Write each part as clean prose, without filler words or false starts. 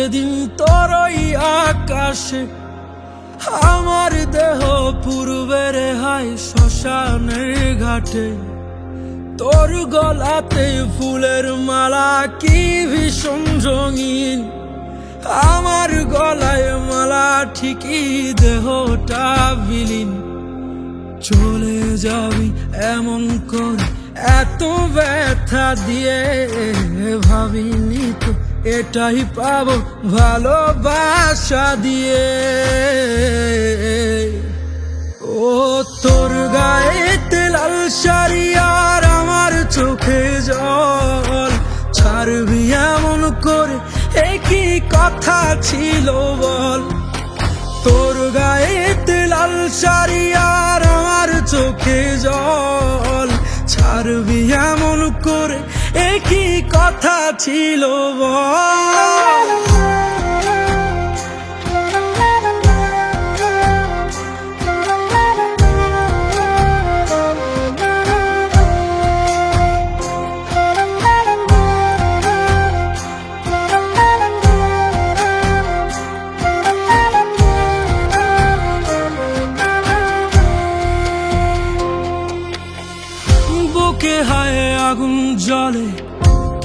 যেদিন তোর ওই আকাশে আমার দেহ পূর্বের হায় শ্মশানের ঘাটে, তোর গলাতে ফুলের মালা কি ভীষণ রঙিন, আমার গলায় মালা ঠিকই দেহটা বিলীন। চলে যাবি এমন করে এত ব্যথা দিয়ে, ভাবিনি তো এটাই পাবো ভালোবাসা দিয়ে। ও তোর গায়েতে লাল শাড়ি আর আমার চোখে জল, ছাড়বি এমন করে একই কথা ছিল বল। তোর গায়েতে লাল শাড়ি আর আমার চোখে জল, ছাড়বি এমন করে একই কথা ছিল বল। বুকে হায় আগুন জ্বলে,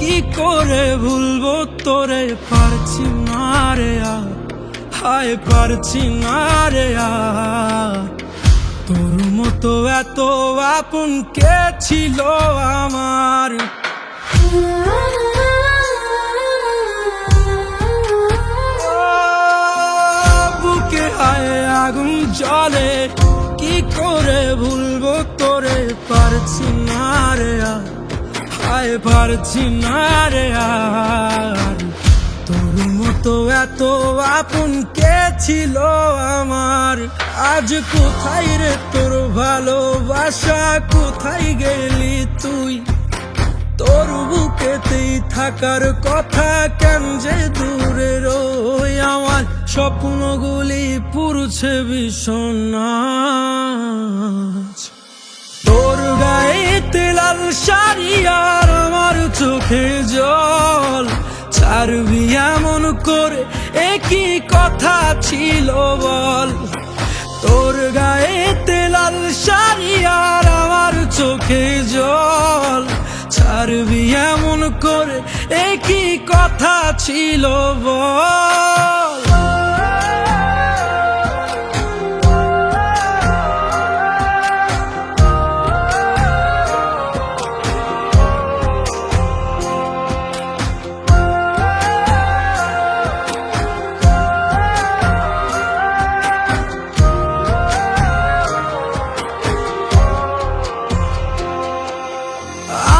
কি করে ভুলবো তোরে, পারছি না রে আর, হায় পারছি না রে আর। তোর মতো এত আপন কে ছিল আমার। বুকে হায় আগুন জ্বলে, কি করে ভুলবো তোরে, পারছি না রে আর, হায় পারছি না রে আর। তোর মতো এত আপন কে ছিল আমার। আজ কোথায় রে তোর ভালোবাসা, কোথায় গেলি তুই, তোর বুকেতেই থাকার কথা কেন যে দূরে রই। আমার স্বপ্নগুলি পুরছে ভীষণ আজ। তোর গায়েতে লাল শাড়ি আর আমার চোখে জল, ছাড়বি এমন করে একই কথা ছিল বল। তোর গায়েতে লাল শাড়ি আর আমার চোখে জল, ছাড়বি এমন করে একই কথা ছিল বল।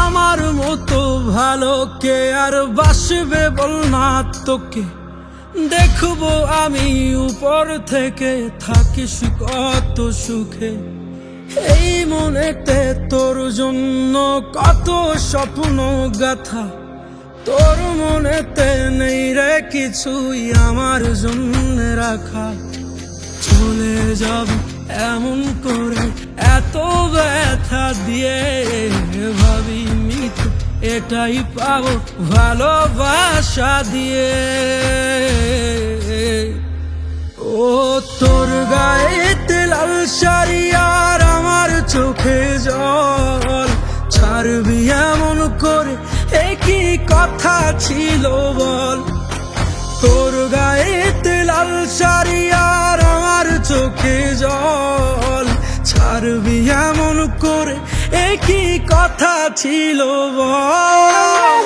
আমার মতো ভালো কে আর বাসবে বল না তোকে, দেখবো আমি উপর থেকে থাকিস কত সুখে। এই মনেতে তোর জন্য কত স্বপ্ন গাথা, তোর মনেতে নেই রে কিছুই আমার জন্য রাখা। চলে যাবি এমন করে এত ব্যথা দিয়ে, ভাবিনি তো এটাই পাবো ভালোবাসা দিয়ে। ও তোর গায়েতে লাল শাড়ি আর আমার চোখে জল, ছাড়বি এমন করে একই কথা ছিল বল। তোর গায়েতে লাল শাড়ি আর আমার চোখে জল, ছাড়বি এমন করে একই কথা ছিল বল।